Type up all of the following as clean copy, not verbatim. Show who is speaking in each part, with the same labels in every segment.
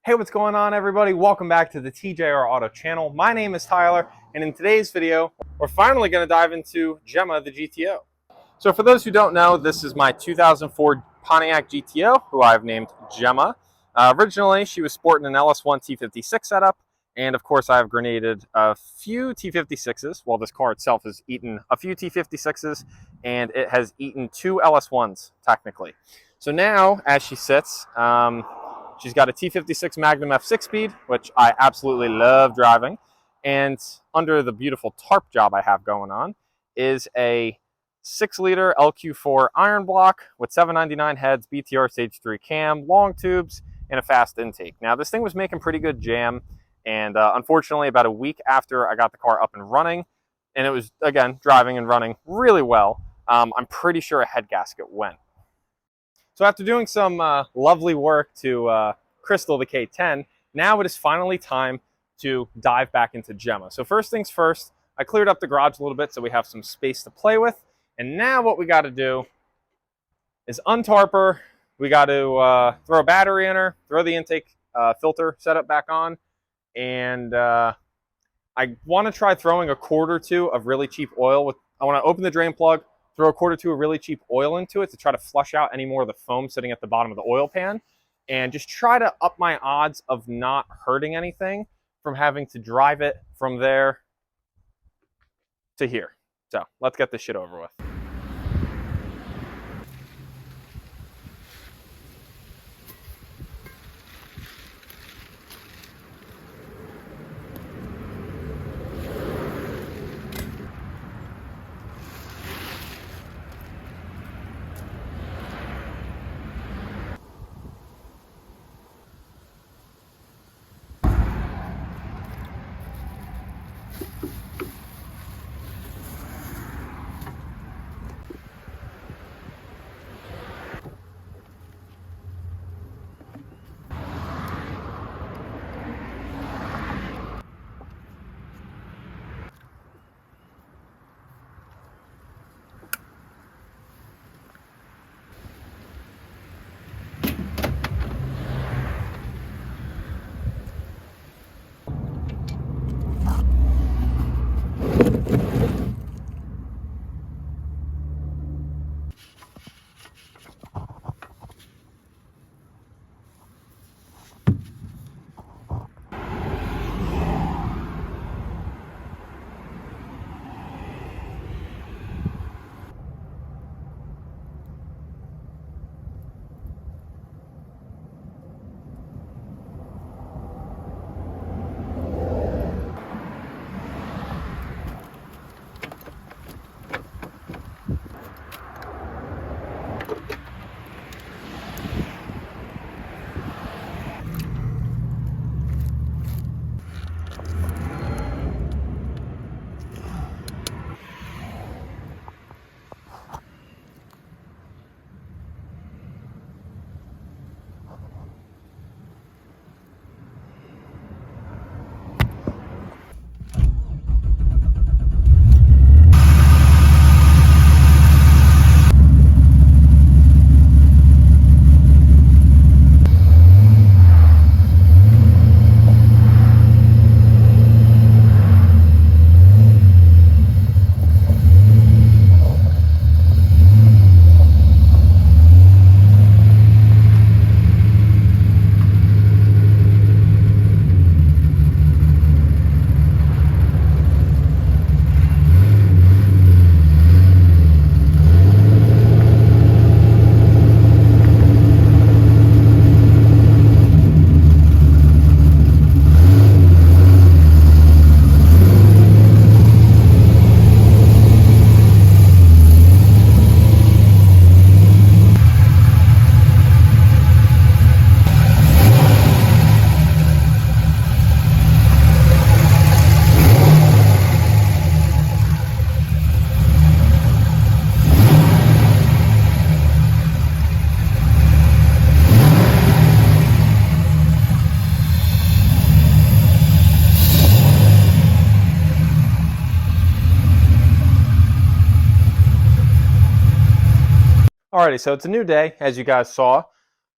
Speaker 1: Hey, what's going on, everybody? Welcome back to the TJR Auto channel. My name is Tyler, and in today's video, we're finally going to dive into Gemma, the GTO. So for those who don't know, this is my 2004 Pontiac GTO, who I've named Gemma. Originally, she was sporting an LS1 T56 setup, and of course, I've grenaded a few T56s, while this car itself has eaten a few T56s, and it has eaten two LS1s, technically. So now, as she sits, she's got a T56 Magnum F6 speed, which I absolutely love driving. And under the beautiful tarp job I have going on is a 6-liter LQ4 iron block with 799 heads, BTR Stage 3 cam, long tubes, and a fast intake. Now, this thing was making pretty good jam. And unfortunately, about a week after I got the car up and running, and it was, again, driving and running really well, I'm pretty sure a head gasket went. So after doing some lovely work to crystal the K10, now it is finally time to dive back into Gemma. So first things first, I cleared up the garage a little bit so we have some space to play with. And now what we got to do is untarp her. We got to throw a battery in her, throw the intake filter setup back on. And I want to try throwing a quart or two of really cheap oil. I want to open the drain plug, throw a quart or two of really cheap oil into it to try to flush out any more of the foam sitting at the bottom of the oil pan, and just try to up my odds of not hurting anything from having to drive it from there to here. So let's get this shit over with. Alrighty, so it's a new day, as you guys saw.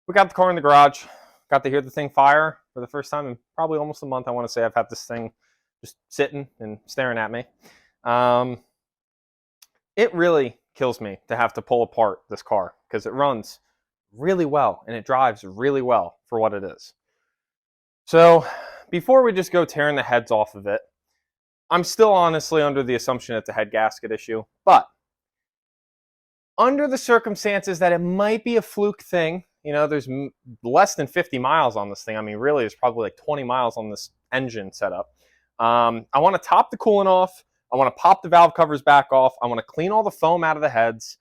Speaker 1: We got the car in the garage, got to hear the thing fire for the first time in probably almost a month. I want to say I've had this thing just sitting and staring at me. It really kills me to have to pull apart this car because it runs really well and it drives really well for what it is. So before we just go tearing the heads off of it, I'm still honestly under the assumption it's a head gasket issue, but under the circumstances that it might be a fluke thing, you know, there's less than 50 miles on this thing. I mean, really, there's probably like 20 miles on this engine setup. I want to top the coolant off. I want to pop the valve covers back off. I want to clean all the foam out of the heads,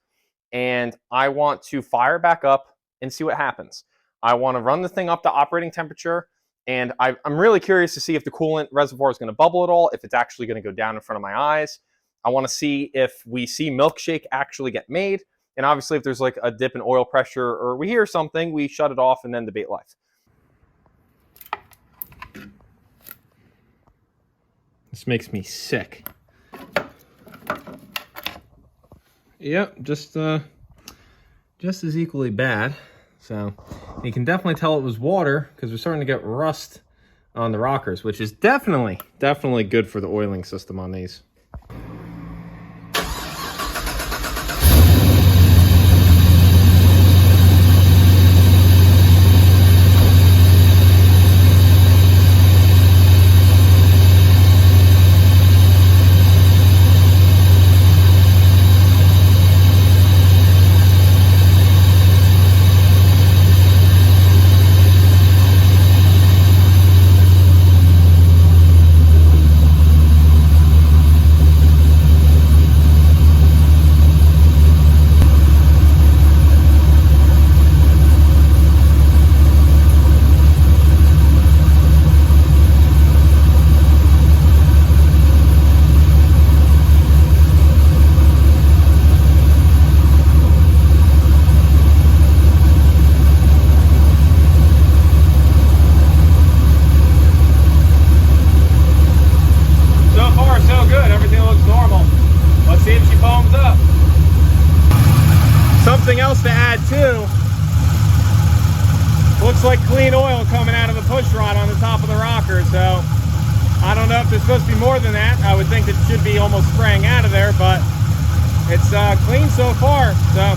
Speaker 1: and I want to fire it back up and see what happens. I want to run the thing up to operating temperature, and I'm really curious to see if the coolant reservoir is going to bubble at all, if it's actually going to go down in front of my eyes. I want to see if we see Milkshake actually get made, and obviously if there's like a dip in oil pressure or we hear something, we shut it off and then debate life. This makes me sick. Yep, just as equally bad. So you can definitely tell it was water because we're starting to get rust on the rockers, which is definitely good for the oiling system on these. Something else to add too, looks like clean oil coming out of the push rod on the top of the rocker, so I don't know if there's supposed to be more than that. I would think it should be almost spraying out of there, but it's clean so far, so.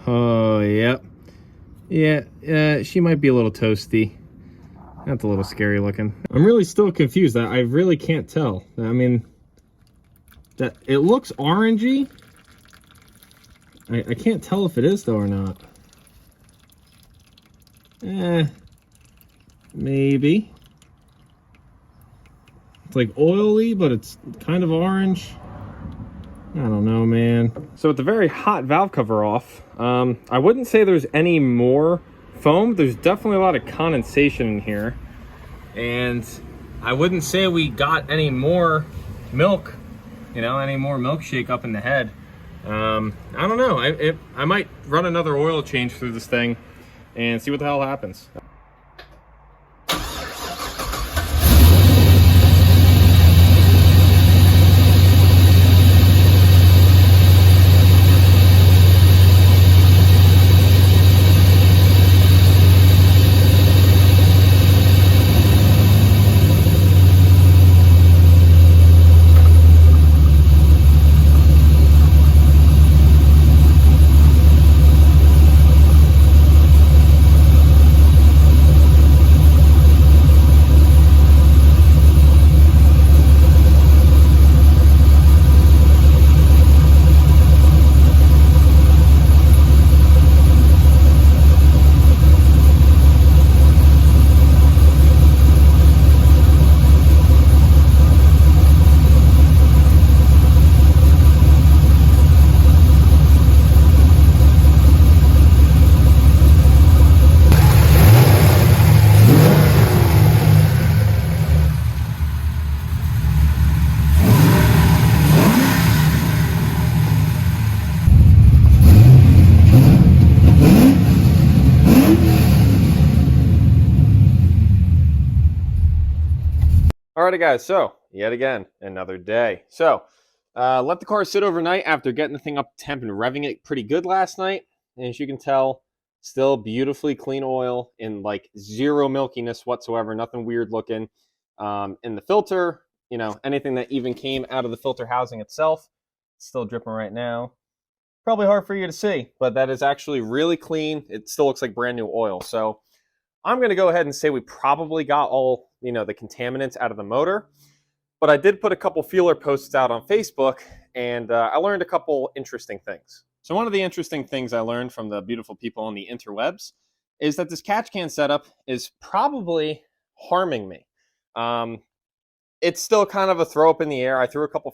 Speaker 1: Oh, yep. Yeah, she might be a little toasty. That's a little scary looking. I'm really still confused. I really can't tell. I mean, that it looks orangey. I can't tell if it is though or not. Maybe. It's like oily, but it's kind of orange. I don't know, man. So with the very hot valve cover off, I wouldn't say there's any more foam. There's definitely a lot of condensation in here. And I wouldn't say we got any more milk, you know, any more Milkshake up in the head. I don't know. I might run another oil change through this thing and see what the hell happens. Alrighty guys, so yet again, another day. So let the car sit overnight after getting the thing up to temp and revving it pretty good last night. And as you can tell, still beautifully clean oil and like zero milkiness whatsoever, nothing weird looking. In the filter, you know, anything that even came out of the filter housing itself, still dripping right now. Probably hard for you to see, but that is actually really clean. It still looks like brand new oil. So I'm going to go ahead and say we probably got all, you know, the contaminants out of the motor. But I did put a couple feeler posts out on Facebook, and I learned a couple interesting things. So one of the interesting things I learned from the beautiful people on the interwebs is that this catch can setup is probably harming me. It's still kind of a throw up in the air. I threw a couple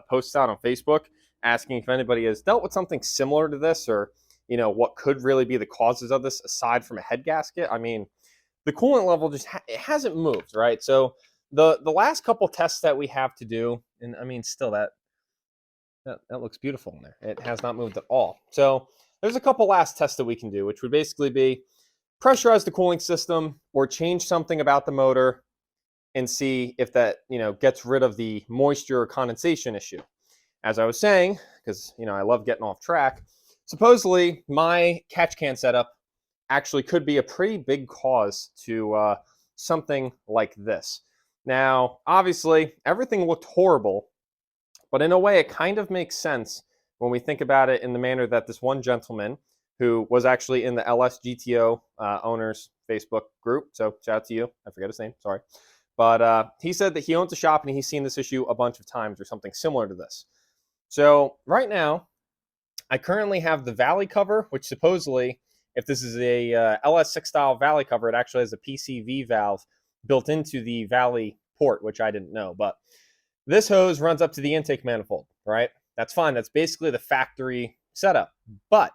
Speaker 1: posts out on Facebook asking if anybody has dealt with something similar to this, or you know, what could really be the causes of this aside from a head gasket. I mean, the coolant level just it hasn't moved, right? So the last couple tests that we have to do, and I mean, still that looks beautiful in there. It has not moved at all. So there's a couple last tests that we can do, which would basically be pressurize the cooling system or change something about the motor and see if that, you know, gets rid of the moisture or condensation issue. As I was saying, because, you know, I love getting off track, supposedly my catch can setup actually could be a pretty big cause to something like this. Now, obviously, everything looked horrible, but in a way, it kind of makes sense when we think about it in the manner that this one gentleman, who was actually in the LS GTO owners Facebook group, so shout out to you, I forget his name, sorry, but he said that he owns a shop and he's seen this issue a bunch of times or something similar to this. So right now, I currently have the valley cover, which supposedly, if this is a LS6 style valley cover, it actually has a PCV valve built into the valley port, which I didn't know. But this hose runs up to the intake manifold, right? That's fine. That's basically the factory setup. But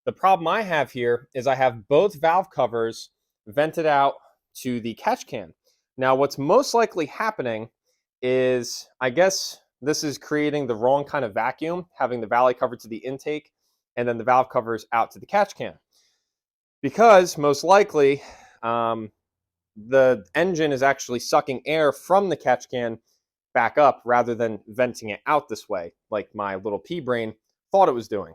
Speaker 1: the problem I have here is I have both valve covers vented out to the catch can. Now, what's most likely happening is, I guess this is creating the wrong kind of vacuum, having the valley cover to the intake and then the valve covers out to the catch can. Because most likely, the engine is actually sucking air from the catch can back up rather than venting it out this way, like my little pea brain thought it was doing.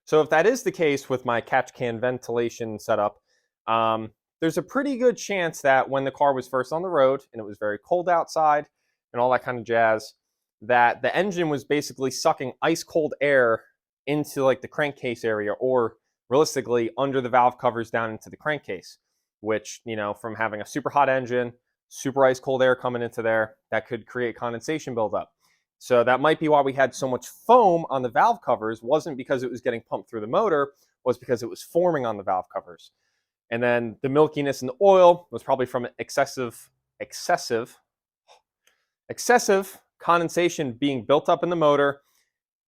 Speaker 1: So if that is the case with my catch can ventilation setup, there's a pretty good chance that when the car was first on the road and it was very cold outside and all that kind of jazz, that the engine was basically sucking ice cold air into like the crankcase area, or realistically under the valve covers down into the crankcase, which, you know, from having a super hot engine, super ice cold air coming into there, that could create condensation buildup. So that might be why we had so much foam on the valve covers. Wasn't because it was getting pumped through the motor, was because it was forming on the valve covers. And then the milkiness in the oil was probably from excessive condensation being built up in the motor,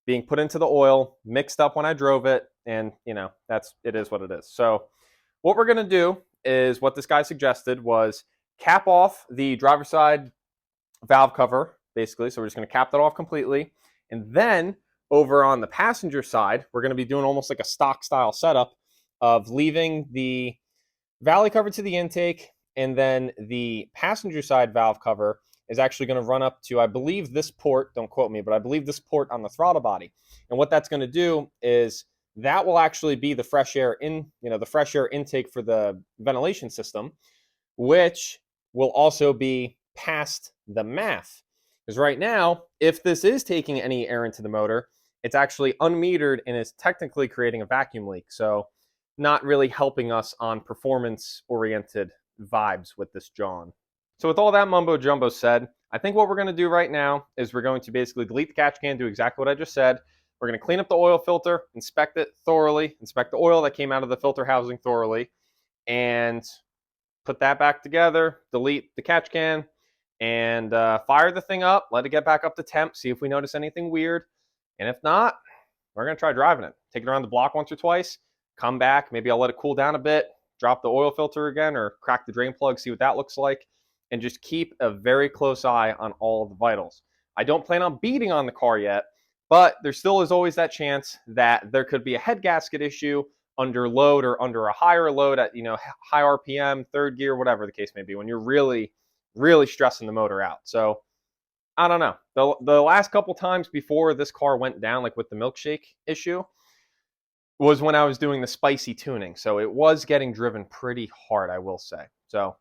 Speaker 1: being put into the oil, mixed up when I drove it, and you know, it is what it is. So what we're gonna do is what this guy suggested was cap off the driver's side valve cover, basically. So we're just gonna cap that off completely. And then over on the passenger side, we're gonna be doing almost like a stock style setup of leaving the valley cover to the intake, and then the passenger side valve cover is actually going to run up to, I believe, this port, don't quote me, but I believe this port on the throttle body. And what that's going to do is that will actually be the fresh air the fresh air intake for the ventilation system, which will also be past the MAF. Because right now, if this is taking any air into the motor, it's actually unmetered and is technically creating a vacuum leak. So not really helping us on performance-oriented vibes with this John. So with all that mumbo jumbo said, I think what we're going to do right now is we're going to basically delete the catch can, do exactly what I just said. We're going to clean up the oil filter, inspect it thoroughly, inspect the oil that came out of the filter housing thoroughly, and put that back together, delete the catch can, and fire the thing up, let it get back up to temp, see if we notice anything weird. And if not, we're going to try driving it. Take it around the block once or twice, come back, maybe I'll let it cool down a bit, drop the oil filter again, or crack the drain plug, see what that looks like, and just keep a very close eye on all of the vitals. I don't plan on beating on the car yet, but there still is always that chance that there could be a head gasket issue under load or under a higher load at, you know, high RPM, third gear, whatever the case may be, when you're really, really stressing the motor out. So I don't know. The last couple times before this car went down, like with the Milkshake issue, was when I was doing the spicy tuning. So it was getting driven pretty hard, I will say. So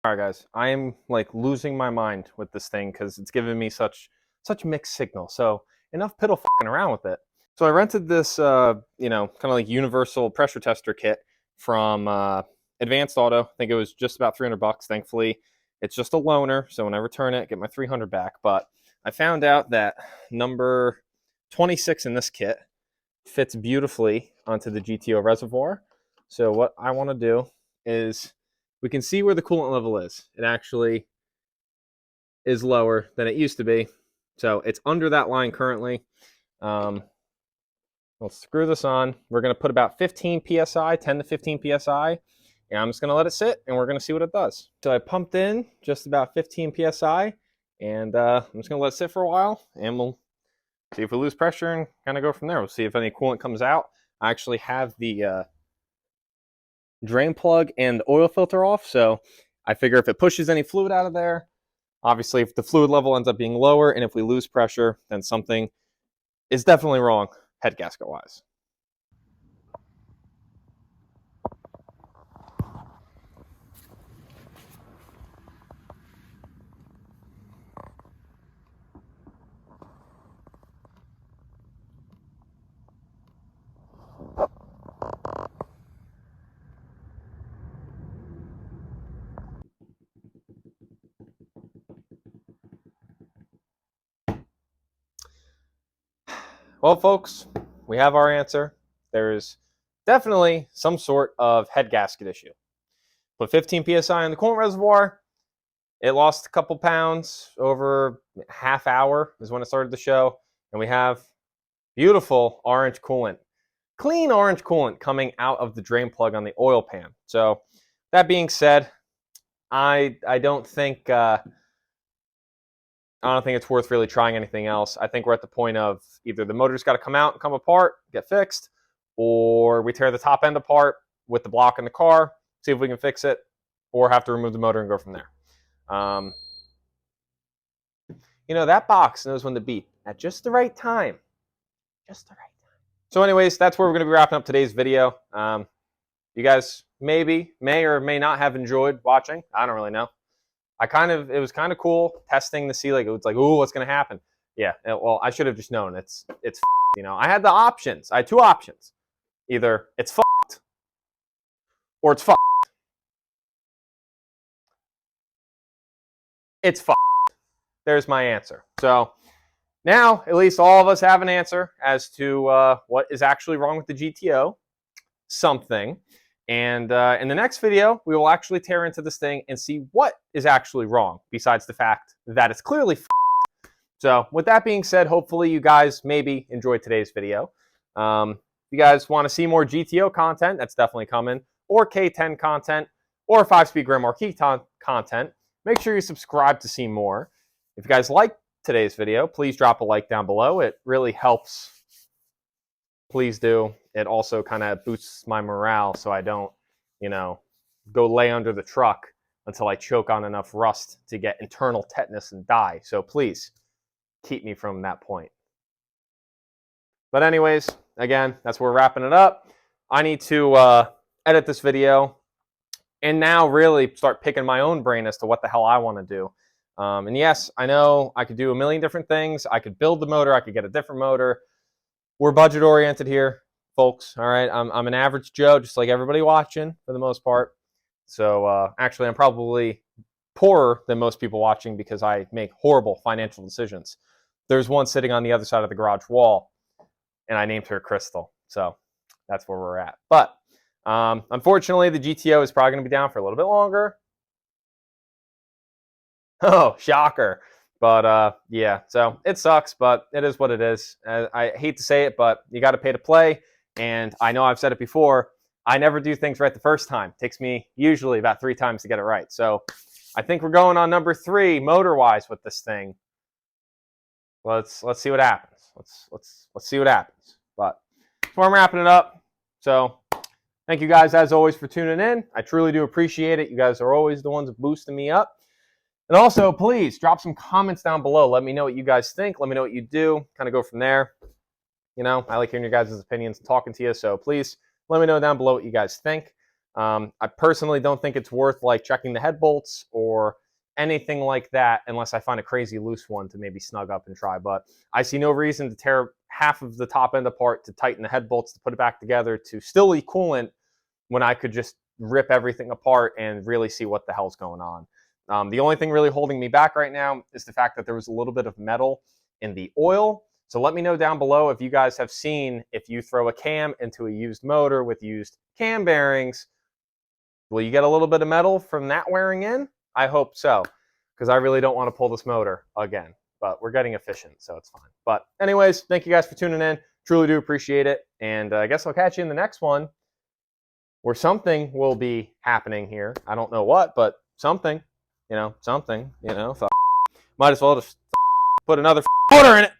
Speaker 1: all right, guys, I am like losing my mind with this thing because it's giving me such mixed signal. So enough piddle fucking around with it. So I rented this, you know, kind of like universal pressure tester kit from Advanced Auto. I think it was just about 300 bucks. Thankfully, it's just a loaner, so when I return it, get my 300 back. But I found out that number 26 in this kit fits beautifully onto the GTO reservoir. So what I want to do is, we can see where the coolant level is. It actually is lower than it used to be. So it's under that line currently. Let's screw this on. We're going to put about 15 PSI, 10 to 15 PSI. And I'm just going to let it sit, and we're going to see what it does. So I pumped in just about 15 PSI, and I'm just going to let it sit for a while, and we'll see if we lose pressure and kind of go from there. We'll see if any coolant comes out. I actually have the drain plug and oil filter off, so I figure if it pushes any fluid out of there, obviously if the fluid level ends up being lower and if we lose pressure, then something is definitely wrong head gasket wise. Well, folks, we have our answer. There's definitely some sort of head gasket issue. Put 15 PSI in the coolant reservoir. It lost a couple pounds over half hour is when it started the show. And we have beautiful orange coolant, clean orange coolant coming out of the drain plug on the oil pan. So that being said, I don't think it's worth really trying anything else. I think we're at the point of either the motor's got to come out and come apart, get fixed, or we tear the top end apart with the block in the car, see if we can fix it, or have to remove the motor and go from there. You know, that box knows when to beep at just the right time. Just the right time. So anyways, that's where we're going to be wrapping up today's video. You guys may or may not have enjoyed watching. I don't really know. It was kind of cool testing to see, like, it was like, ooh, what's going to happen? Yeah, well, I should have just known. It's you know, I had the options. I had two options. Either it's fucked or it's fucked. it's fucked. There's my answer. So now at least all of us have an answer as to what is actually wrong with the GTO. Something. And in the next video, we will actually tear into this thing and see what is actually wrong, besides the fact that it's clearly f***ed. So with that being said, hopefully you guys maybe enjoyed today's video. If you guys want to see more GTO content, that's definitely coming, or K10 content, or 5-speed Grand Marquis content, make sure you subscribe to see more. If you guys like today's video, please drop a like down below. It really helps. Please do. It also kind of boosts my morale so I don't, go lay under the truck until I choke on enough rust to get internal tetanus and die. So please keep me from that point. But anyways, again, that's where we're wrapping it up. I need to edit this video and now really start picking my own brain as to what the hell I want to do. And yes, I know I could do a million different things. I could build the motor. I could get a different motor. We're budget oriented here, folks. All right, I'm an average Joe, just like everybody watching for the most part. So actually, I'm probably poorer than most people watching because I make horrible financial decisions. There's one sitting on the other side of the garage wall, and I named her Crystal. So that's where we're at. But unfortunately, the GTO is probably going to be down for a little bit longer. Oh, shocker. But yeah, so it sucks, but it is what it is. I hate to say it, but you got to pay to play. And I know I've said it before. I never do things right the first time. It takes me usually about 3 times to get it right. So I think we're going on number 3 motor-wise with this thing. Let's see what happens. Let's see what happens. But that's where I'm wrapping it up. So thank you guys as always for tuning in. I truly do appreciate it. You guys are always the ones boosting me up. And also, please drop some comments down below. Let me know what you guys think. Let me know what you do. Kind of go from there. I like hearing your guys' opinions and talking to you. So please let me know down below what you guys think. I personally don't think it's worth checking the head bolts or anything like that unless I find a crazy loose one to maybe snug up and try. But I see no reason to tear half of the top end apart to tighten the head bolts to put it back together to still leak coolant when I could just rip everything apart and really see what the hell's going on. The only thing really holding me back right now is the fact that there was a little bit of metal in the oil. So let me know down below if you guys have seen, if you throw a cam into a used motor with used cam bearings, will you get a little bit of metal from that wearing in? I hope so, because I really don't want to pull this motor again. But we're getting efficient, so it's fine. But anyways, thank you guys for tuning in. Truly do appreciate it. And I guess I'll catch you in the next one where something will be happening here. I don't know what, but something. Something, might as well just put another motor in it.